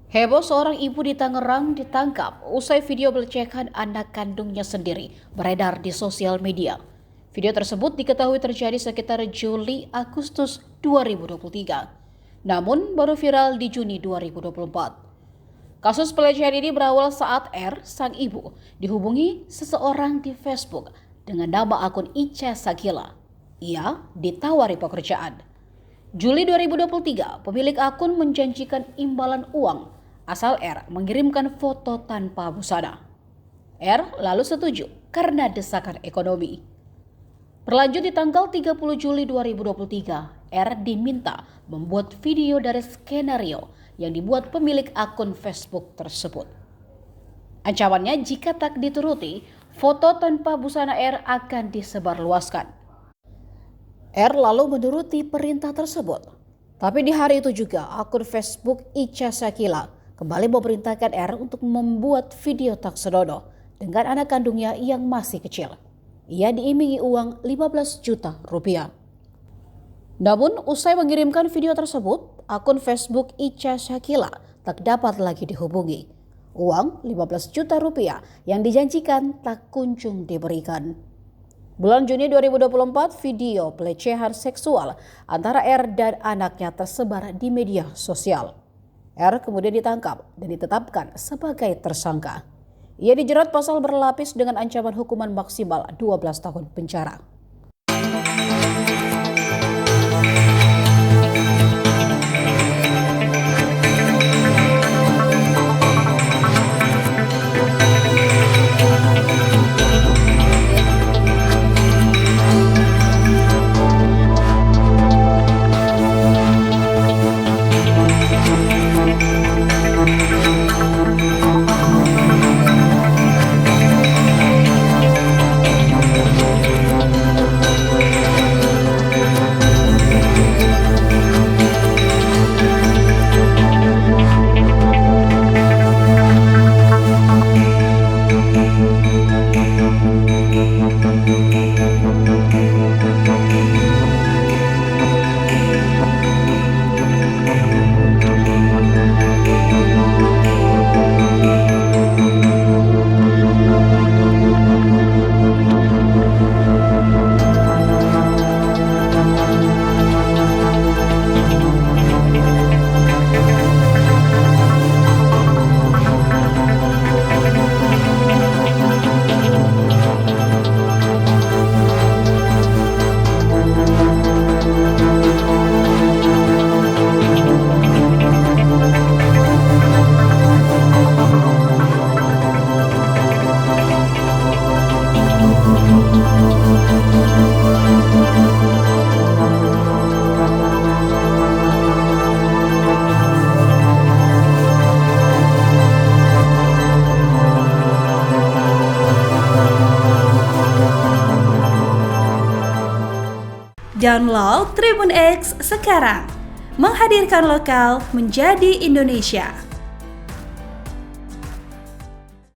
Heboh, seorang ibu di Tangerang ditangkap usai video pelecehan anak kandungnya sendiri beredar di sosial media. Video tersebut diketahui terjadi sekitar Juli-Agustus 2023, namun baru viral di Juni 2024. Kasus pelecehan ini berawal saat R, sang ibu, dihubungi seseorang di Facebook dengan nama akun Ica Sakila. Ia ditawari pekerjaan. Juli 2023, pemilik akun menjanjikan imbalan uang asal R mengirimkan foto tanpa busana. R lalu setuju karena desakan ekonomi. Berlanjut di tanggal 30 Juli 2023, R diminta membuat video dari skenario yang dibuat pemilik akun Facebook tersebut. Ancamannya jika tak dituruti, foto tanpa busana R akan disebarluaskan. R lalu menuruti perintah tersebut. Tapi di hari itu juga akun Facebook Ica Sakila kembali memerintahkan R untuk membuat video tak senonoh dengan anak kandungnya yang masih kecil. Ia diiming-imingi uang 15 juta rupiah. Namun usai mengirimkan video tersebut, akun Facebook Ica Sakila tak dapat lagi dihubungi. Uang 15 juta rupiah yang dijanjikan tak kunjung diberikan. Bulan Juni 2024, video pelecehan seksual antara R dan anaknya tersebar di media sosial. R kemudian ditangkap dan ditetapkan sebagai tersangka. Ia dijerat pasal berlapis dengan ancaman hukuman maksimal 12 tahun penjara. Download Tribun X sekarang, menghadirkan lokal menjadi Indonesia.